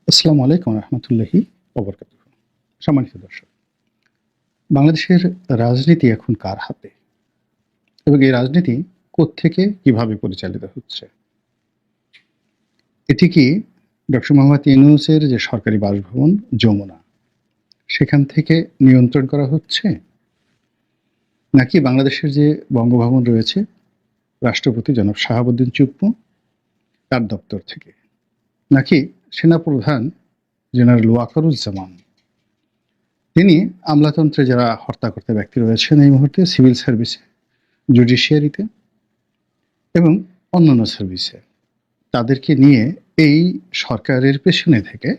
আসসালামু আলাইকুম রহমতুল্লাহি ওবরকাতুহু। সম্মানিত দর্শক, বাংলাদেশের রাজনীতি এখন কার হাতে এবং এই রাজনীতি কোত্থেকে কিভাবে পরিচালিত হচ্ছে? এটি কি ডক্টর মোহাম্মদ ইউনূসের যে সরকারি বাসভবন যমুনা, সেখান থেকে নিয়ন্ত্রণ করা হচ্ছে, নাকি বাংলাদেশের যে বঙ্গভবন রয়েছে রাষ্ট্রপতি জনাব শাহাবুদ্দিন চুপ্পু তার দপ্তর থেকে, নাকি সেনাপ্রধান জেনারেল ওয়াকারুজ্জামান তিনি আমলাতন্ত্রে যারা হর্তাকর্তা ব্যক্তি রয়েছেন এই মুহূর্তে সিভিল সার্ভিসে, জুডিশিয়ারিতে এবং অন্যান্য সার্ভিসে, তাদেরকে নিয়ে এই সরকারের পেছনে থেকে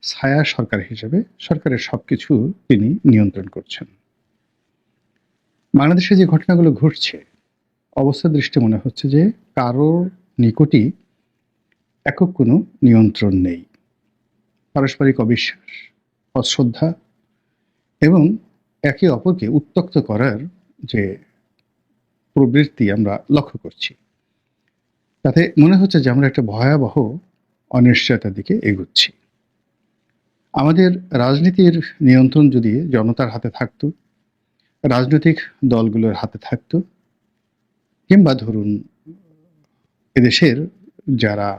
ছায়া সরকার হিসেবে সরকারের সবকিছু তিনি নিয়ন্ত্রণ করছেন। বাংলাদেশে যে ঘটনাগুলো ঘটছে, অবস্থা দৃষ্টি মনে হচ্ছে যে কারোর নিকটই একক কোনো নিয়ন্ত্রণ নেই। পারস্পরিক অবিশ্বাস, অশ্রদ্ধা এবং একে অপরকে উত্ত্যক্ত করার যে প্রবৃত্তি আমরা লক্ষ্য করছি, তাতে মনে হচ্ছে যে আমরা একটা ভয়াবহ অনিশ্চয়তার দিকে এগুচ্ছি। আমাদের রাজনীতির নিয়ন্ত্রণ যদি জনতার হাতে থাকতো, রাজনৈতিক দলগুলোর হাতে থাকতো, কিংবা ধরুন এদেশের যারা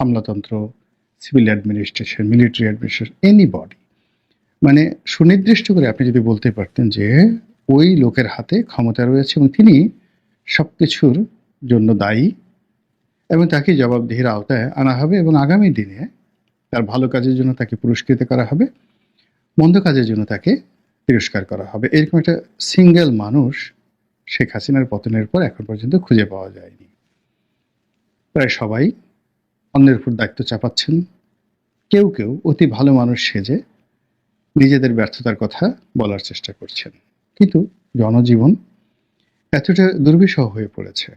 আমলাতন্ত্র, civil administration, military administration, anybody, মানে সুনির্দিষ্ট করে আপনি যদি বলতে পারতেন যে ওই লোকের হাতে ক্ষমতা রয়েছে এবং তিনি সবকিছুর জন্য দায়ী এবং তাকে জবাবদিহির আওতায় আনা হবে এবং আগামী দিনে তার ভালো কাজের জন্য তাকে পুরস্কৃত করা হবে, মন্দ কাজের জন্য তাকে তিরস্কার করা হবে, এরকম একটা সিঙ্গেল মানুষ শেখ হাসিনার পতনের পর এখন পর্যন্ত খুঁজে পাওয়া যায়নি। প্রায় সবাই অন্যের উপর দায়িত্ব চাপাচ্ছেন। কেউ কেউ অতি ভালো মানুষ সেজে নিজেদের ব্যর্থতার কথা বলার চেষ্টা করছেন। কিন্তু জনজীবন এতটা দুর্বিষহ হয়ে পড়েছে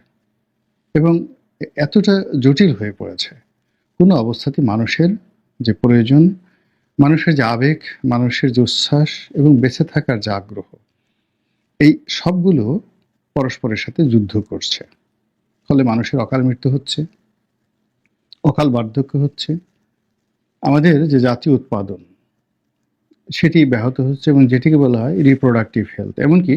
এবং এতটা জটিল হয়ে পড়েছে, কোনো অবস্থাতে মানুষের যে প্রয়োজন, মানুষের যে আবেগ, মানুষের যে উচ্ছ্বাস এবং বেঁচে থাকার যে আগ্রহ, এই সবগুলো পরস্পরের সাথে যুদ্ধ করছে। ফলে মানুষের অকাল মৃত্যু হচ্ছে, অকাল বার্ধক্য হচ্ছে, আমাদের যে জাতীয় উৎপাদন সেটি ব্যাহত হচ্ছে এবং যেটিকে বলা হয় রিপ্রোডাক্টিভ হেলথ। এমনকি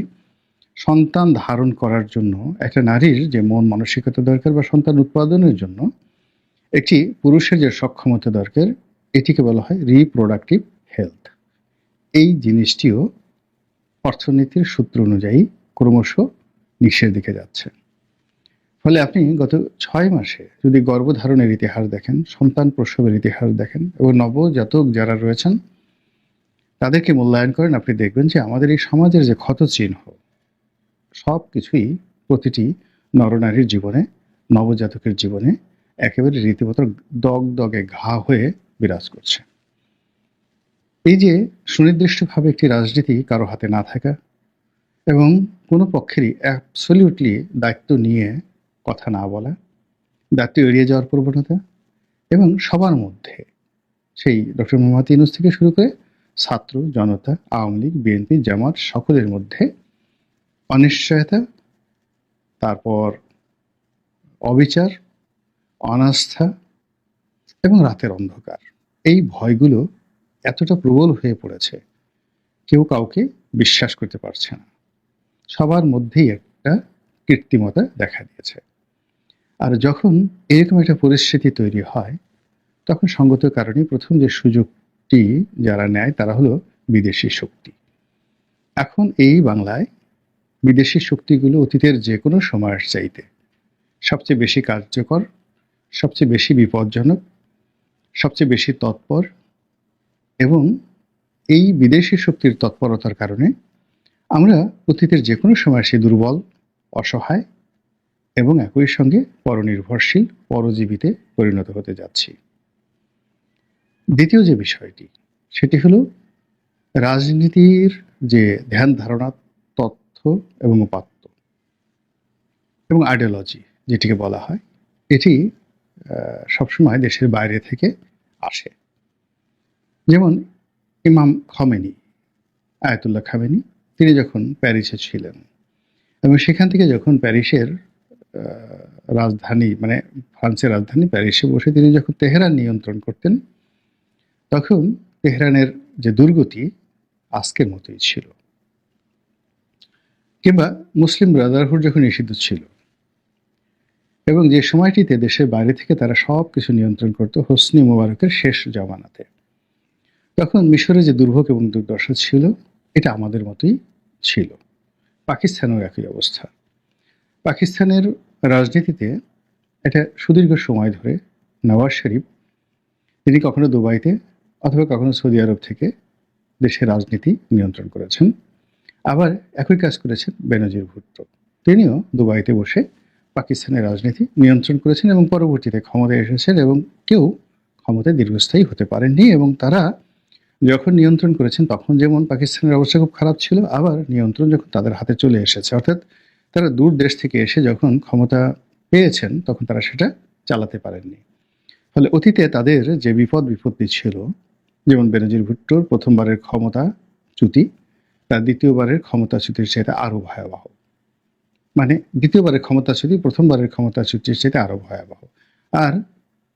সন্তান ধারণ করার জন্য একটা নারীর যে মন মানসিকতা দরকার বা সন্তান উৎপাদনের জন্য একটি পুরুষের যে সক্ষমতা দরকার, এটিকে বলা হয় রিপ্রোডাক্টিভ হেলথ। এই জিনিসটিও অর্থনীতির সূত্র অনুযায়ী ক্রমশ নিঃশের দিকে যাচ্ছে। ফলে আপনি গত 6 মাসে যদি গর্ভধারণের ইতিহাস দেখেন, সন্তান প্রসবের ইতিহাস দেখেন এবং নবজাতক যারা রয়েছেন তাদেরকে মূল্যায়ন করেন, আপনি দেখবেন যে আমাদের এই সমাজের যে ক্ষতচিহ্ন সব কিছুই প্রতিটি নরনারীর জীবনে, নবজাতকের জীবনে একেবারে রীতিমতো দগদগে ঘা হয়ে বিরাজ করছে। এই যে সুনির্দিষ্টভাবে একটি রাজনীতি কারো হাতে না থাকা এবং কোনো পক্ষেরই অ্যাবসলিউটলি দায়িত্ব নিয়ে কথা না বলা, দায়িত্ব এড়িয়ে যাওয়ার প্রবণতা এবং সবার মধ্যে সেই ডক্টর মোহাম্মদ ইউনূস থেকে শুরু করে ছাত্র জনতা, আওয়ামী লীগ, বিএনপি, জামাত সকলের মধ্যে অনিশ্চয়তা, তারপর অবিচার, অনাস্থা এবং রাতের অন্ধকার, এই ভয়গুলো এতটা প্রবল হয়ে পড়েছে কেউ কাউকে বিশ্বাস করতে পারছে না। সবার মধ্যেই একটা কৃত্রিমতা দেখা দিয়েছে। আর যখন এরকম একটা পরিস্থিতি তৈরি হয়, তখন সঙ্গত কারণে প্রথম যে সুযোগটি যারা নেয় তারা হলো বিদেশি শক্তি। এখন এই বাংলায় বিদেশি শক্তিগুলো অতীতের যে কোনো সময়ের চাইতে সবচেয়ে বেশি কার্যকর, সবচেয়ে বেশি বিপজ্জনক, সবচেয়ে বেশি তৎপর এবং এই বিদেশি শক্তির তৎপরতার কারণে আমরা অতীতের যে কোনো সময় সে দুর্বল, অসহায় এবং একই সঙ্গে পরনির্ভরশীল, পরজীবীতে পরিণত হতে যাচ্ছি। দ্বিতীয় যে বিষয়টি, সেটি হলো রাজনীতির যে ধ্যান ধারণা, তথ্য এবং উপাত্ত এবং আইডিওলজি যেটিকে বলা হয়, এটি সবসময় দেশের বাইরে থেকে আসে। যেমন ইমাম খমেনি, আয়াতুল্লাহ খামেনি, তিনি যখন প্যারিসে ছিলেন এবং সেখান থেকে যখন প্যারিসের রাজধানী মানে ফ্রান্সের রাজধানী প্যারিসে বসে তিনি যখন তেহরান নিয়ন্ত্রণ করতেন, তখন তেহরানের যে দুর্গতি আজকের মতোই ছিল। কিংবা মুসলিম ব্রাদারহুড যখন নিষিদ্ধ ছিল এবং যে সময়টিতে দেশের বাইরে থেকে তারা সব কিছু নিয়ন্ত্রণ করত হোসনি মোবারকের শেষ জামানাতে, তখন মিশরে যে দুর্ভোগ এবং দুর্দশা ছিল এটা আমাদের মতোই ছিল। পাকিস্তানেও একই অবস্থা। পাকিস্তানের রাজনীতিতে এটা সুদীর্ঘ সময় ধরে নওয়াজ শরীফ তিনি কখনো দুবাইতে অথবা কখনো সৌদি আরব থেকে দেশের রাজনীতি নিয়ন্ত্রণ করেছেন। আবার একই কাজ করেছেন বেনজির ভুট্টো, তিনিও দুবাইতে বসে পাকিস্তানের রাজনীতি নিয়ন্ত্রণ করেছেন এবং পরবর্তীতে ক্ষমতায় এসেছেন এবং কেউ ক্ষমতায় দীর্ঘস্থায়ী হতে পারেননি। এবং তারা যখন নিয়ন্ত্রণ করেছেন তখন যেমন পাকিস্তানের অবস্থা খুব খারাপ ছিল, আবার নিয়ন্ত্রণ যখন তাদের হাতে চলে এসেছে, অর্থাৎ তারা দূর দেশ থেকে এসে যখন ক্ষমতা পেয়েছেন তখন তারা সেটা চালাতে পারেননি। ফলে অতীতে তাদের যে বিপত্তি ছিল, যেমন বেনজির ভুট্টোর প্রথমবারের ক্ষমতা চ্যুতি তার দ্বিতীয়বারের ক্ষমতাচ্যুতির চাইতে আরো ভয়াবহ। মানে দ্বিতীয়বারের ক্ষমতাচ্যুতি প্রথমবারের ক্ষমতাচ্যুতির চাইতে আরো ভয়াবহ। আর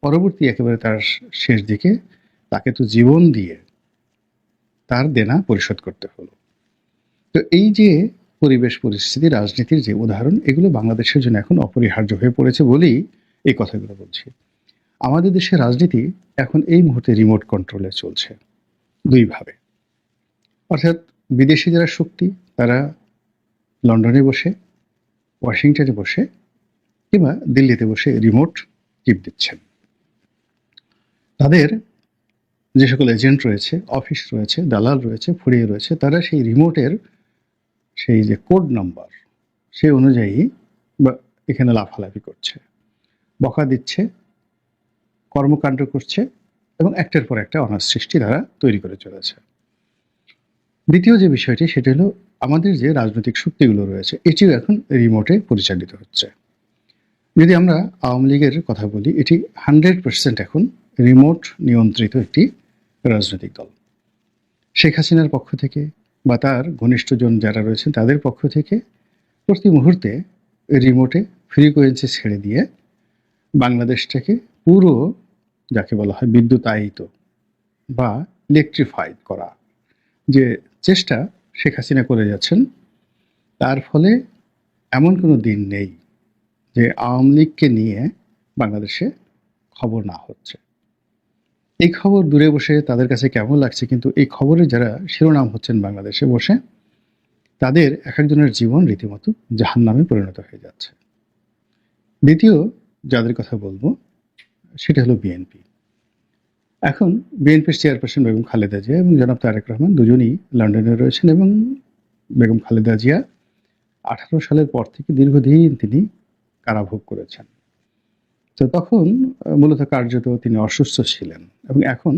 পরবর্তী একেবারে তার শেষ দিকে তাকে তো জীবন দিয়ে তার দেনা পরিশোধ করতে হলো। তো এই যে পরিবেশ পরিস্থিতি রাজনীতির যে উদাহরণ, এগুলো বাংলাদেশের জন্য এখন অপরিহার্য হয়ে পড়েছে বলেই এই কথাগুলো বলছি। আমাদের দেশের রাজনীতি এখন এই মুহূর্তে রিমোট কন্ট্রোলে চলছে দুইভাবে। অর্থাৎ বিদেশি যারা শক্তি তারা লন্ডনে বসে, ওয়াশিংটনে বসে কিংবা দিল্লিতে বসে রিমোট টিপ দিচ্ছেন। তাদের যে সকল এজেন্ট রয়েছে, অফিস রয়েছে, দালাল রয়েছে, ফুরিয়ে রয়েছে, তারা সেই রিমোটের সেই যে কোড নাম্বার সেই অনুযায়ী বা এখানে লাফালাফি করছে, বকা দিচ্ছে, কর্মকাণ্ড করছে এবং একটার পর একটা অনার সৃষ্টি তারা তৈরি করে চলেছে। দ্বিতীয় যে বিষয়টি সেটা হলো আমাদের যে রাজনৈতিক শক্তিগুলো রয়েছে এটিও এখন রিমোটে পরিচালিত হচ্ছে। যদি আমরা আওয়ামী লীগের কথা বলি, এটি 100% এখন রিমোট নিয়ন্ত্রিত একটি রাজনৈতিক দল। শেখ হাসিনার পক্ষ থেকে বা তার ঘনিষ্ঠজন যারা রয়েছেন তাদের পক্ষ থেকে প্রতি মুহূর্তে রিমোটে ফ্রিকোয়েন্সি ছেড়ে দিয়ে বাংলাদেশটাকে পুরো যাকে বলা হয় বিদ্যুতায়িত বা ইলেকট্রিফাইড করা যে চেষ্টা শেখ হাসিনা করে যাচ্ছেন, তার ফলে এমন কোনো দিন নেই যে আওয়ামী লীগকে নিয়ে বাংলাদেশে খবর না হচ্ছে। এই খবর দূরে বসে তাদের কাছে কেমন লাগছে, কিন্তু এই খবরে যারা শিরোনাম হচ্ছেন বাংলাদেশে বসে, তাদের এক একজনের জীবন রীতিমতো জাহান্নামে পরিণত হয়ে যাচ্ছে। দ্বিতীয় যাদের কথা বলবো সেটা হলো বিএনপি। এখন বিএনপির চেয়ারপারসন বেগম খালেদা জিয়া এবং জনাব তারেক রহমান দুজনই লন্ডনে রয়েছেন এবং বেগম খালেদা জিয়া 18 সালের পর থেকে দীর্ঘদিন তিনি কারাভোগ করেছেন। তো তখন মূলত কার্যত তিনি অসুস্থ ছিলেন এবং এখন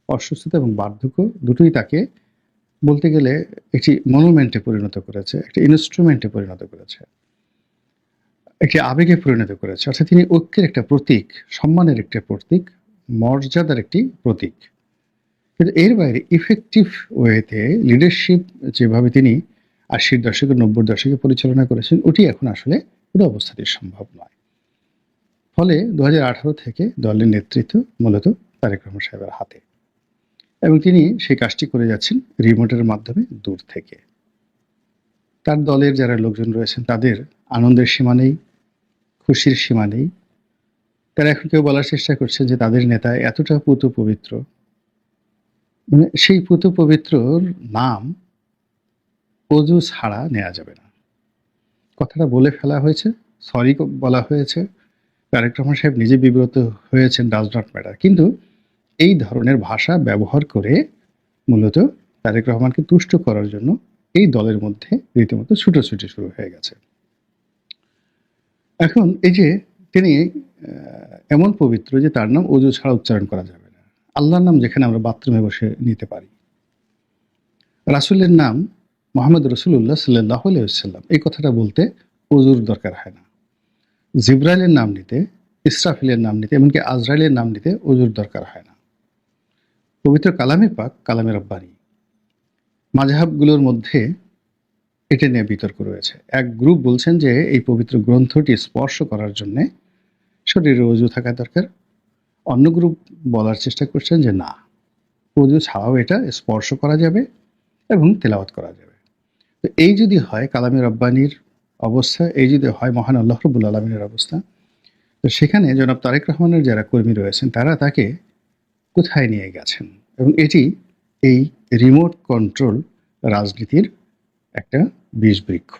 অসুস্থতা এবং বার্ধক্য দুটোই তাকে বলতে গেলে একটি মনুমেন্টে পরিণত করেছে, একটি ইনস্ট্রুমেন্টে পরিণত করেছে, একটি আবেগে পরিণত করেছে। অর্থাৎ তিনি ঐক্যের একটা প্রতীক, সম্মানের একটা প্রতীক, মর্যাদার একটি প্রতীক। কিন্তু এর বাইরে ইফেক্টিভ ওয়েতে লিডারশিপ যেভাবে তিনি 80-র দশকে 90-র দশকে পরিচালনা করেছেন ওটি এখন আসলে কোনো অবস্থাতেই সম্ভব নয়। ফলে 2018 থেকে দলের নেতৃত্ব মূলত তারেক রহমান সাহেবের হাতে এবং তিনি সেই কাজটি করে যাচ্ছেন রিমোটের মাধ্যমে দূর থেকে। তার দলের যারা লোকজন রয়েছেন তাদের আনন্দের সীমা নেই, খুশির সীমা নেই। তারা এখন কেউ বলার চেষ্টা করছে যে তাদের নেতা এতটা পুত পবিত্র, মানে সেই পুত পবিত্রর নাম অজু ছাড়া নেওয়া যাবে না। কথাটা বলে ফেলা হয়েছে, সরি বলা হয়েছে, তারেক রহমান সাহেব নিজে বিব্রত হয়েছেন, ডাজ নট ম্যাটার। কিন্তু এই ধরনের ভাষা ব্যবহার করে মূলত তারেক রহমানকে তুষ্ট করার জন্য এই দলের মধ্যে রীতিমতো ছুটোছুটি শুরু হয়ে গেছে। এখন এই যে তিনি এমন পবিত্র যে তার নাম অজু ছাড়া উচ্চারণ করা যাবে না। আল্লাহর নাম যেখানে আমরা বাথরুমে বসে নিতে পারি, রাসূলের নাম মুহাম্মদ রাসূলুল্লাহ সাল্লাল্লাহু আলাইহি ওয়াসাল্লাম এই কথাটা বলতে অজুর দরকার হয় না। জিবরাইলের নাম নিতে, ইসরাফিলের নাম নিতে, এমনকি আজরাইলের নাম নিতে অজুর দরকার হয় না। পবিত্র কালামে পাক, কালামে রব্বানি, মাযহাবগুলোর মধ্যে এটা নিয়ে বিতর্ক রয়েছে। এক গ্রুপ বলছেন যে এই পবিত্র গ্রন্থটি স্পর্শ করার জন্য শরীরে অজু থাকা দরকার। অন্য গ্রুপ বলার চেষ্টা করছেন যে না, অজু ছাড়াও এটা স্পর্শ করা যাবে এবং তেলাওয়াত করা যাবে। তো এই যদি হয় কালামে রব্বানির অবস্থা, এই যদি হয় মহান আল্লাহ রাব্বুল আলামিনের অবস্থা, তো সেখানে জনাব তারেক রহমানের যারা কর্মী রয়েছেন তারা তাকে কোথায় নিয়ে গেছেন, এবং এটি এই রিমোট কন্ট্রোল রাজনীতির একটা বিষবৃক্ষ।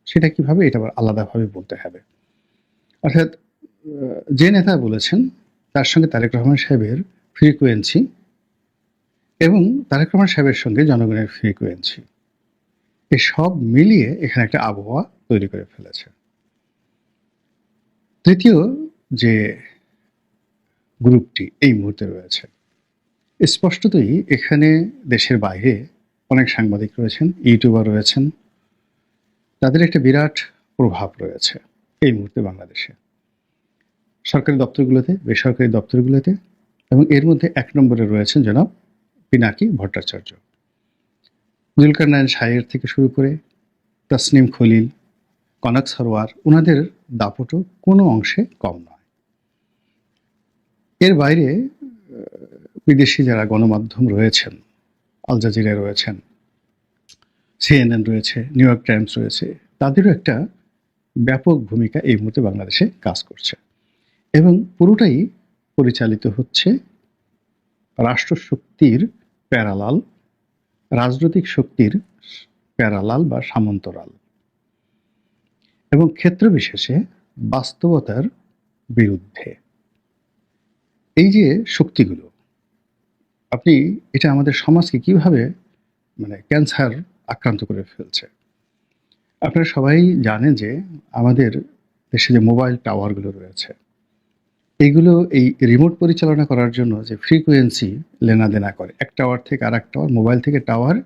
সেটা কিভাবে, এটা আবার আলাদাভাবে বলতে হবে। অর্থাৎ যে নেতা বলেছেন তার সঙ্গে তারেক রহমান সাহেবের ফ্রিকোয়েন্সি এবং তারেক রহমান সাহেবের সঙ্গে জনগণের ফ্রিকোয়েন্সি, এই সব মিলিয়ে এখানে একটা আবহাওয়া তৈরি করে ফেলেছে। তৃতীয় যে গ্রুপটি এই মুহূর্তে রয়েছে, স্পষ্টতই এখানে দেশের বাইরে অনেক সাংবাদিক রয়েছেন, ইউটিউবার রয়েছেন, তাদের একটা বিরাট প্রভাব রয়েছে এই মুহূর্তে বাংলাদেশে, সরকারি দপ্তরগুলোতে, বেসরকারি দপ্তরগুলোতে, এবং এর মধ্যে এক নম্বরে রয়েছেন জনাব পিনাকি ভট্টাচার্য। জুলকারনাইন শাহের থেকে শুরু করে তাসনিম খলিল, কনক সরোয়ার, ওনাদের দাপটও কোনো অংশে কম নয়। এর বাইরে বিদেশি যারা গণমাধ্যম রয়েছেন, আল জাজিরা রয়েছেন, সিএনএন রয়েছে, নিউ ইয়র্ক টাইমস রয়েছে, তাদেরও একটা ব্যাপক ভূমিকা এই মুহূর্তে বাংলাদেশে কাজ করছে, এবং পুরোটাই পরিচালিত হচ্ছে রাষ্ট্রশক্তির প্যারালাল, রাজনৈতিক শক্তির প্যারালাল বা সামন্তরাল, এবং ক্ষেত্র বিশেষে বাস্তবতার বিরুদ্ধে। এই যে শক্তিগুলো, আপনি এটা আমাদের সমাজকে কিভাবে ক্যান্সার আক্রান্ত করে ফেলছে। আপনারা সবাই জানেন যে আমাদের দেশে যে মোবাইল টাওয়ারগুলো রয়েছে, এইগুলো এই রিমোট পরিচালনা করার জন্য যে ফ্রিকোয়েন্সি লেনাদেনা করে এক টাওয়ার থেকে আর এক টাওয়ার, মোবাইল থেকে টাওয়ার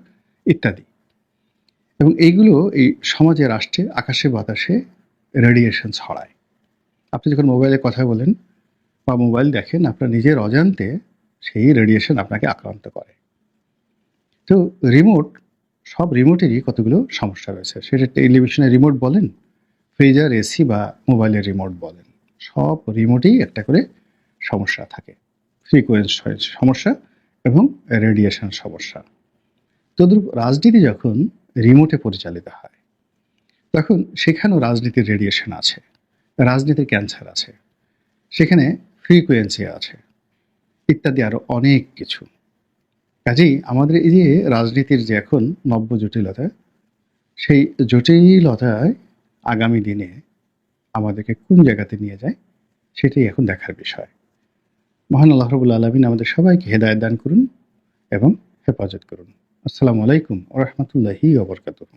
ইত্যাদি, এবং এইগুলো এই সমাজে, রাষ্ট্রে, আকাশে বাতাসে রেডিয়েশন ছড়ায়। আপনি যখন মোবাইলে কথা বলেন বা মোবাইল দেখেন, আপনার নিজের অজান্তে সেই রেডিয়েশন আপনাকে আক্রান্ত করে। তো রিমোট, সব রিমোটেরই কতগুলো সমস্যা রয়েছে, সেটা টেলিভিশনের রিমোট বলেন, ফ্রিজার, এসি বা মোবাইলের রিমোট বলেন, সব রিমোটেই একটা করে সমস্যা থাকে, ফ্রিকোয়েন্সি সমস্যা এবং রেডিয়েশন সমস্যা। তদ্রূপ রাজনীতি যখন রিমোটে পরিচালিত হয়, তখন সেখানেও রাজনীতির রেডিয়েশন আছে, রাজনীতির ক্যান্সার আছে, সেখানে ফ্রিকোয়েন্সি আছে, ইত্যাদি আরও অনেক কিছু। কাজেই আমাদের এই যে রাজনীতির যে এখন নব্য জটিলতা, সেই জটিলতায় আগামী দিনে আমাদেরকে কোন জায়গাতে নিয়ে যায় সেটাই এখন দেখার বিষয়। মহান আল্লাহ রাব্বুল আলামিন আমাদের সবাইকে হেদায়েত দান করুন এবং হেফাজত করুন। আসসালামু আলাইকুম ওয়া রাহমাতুল্লাহি ওয়া বারাকাতুহু।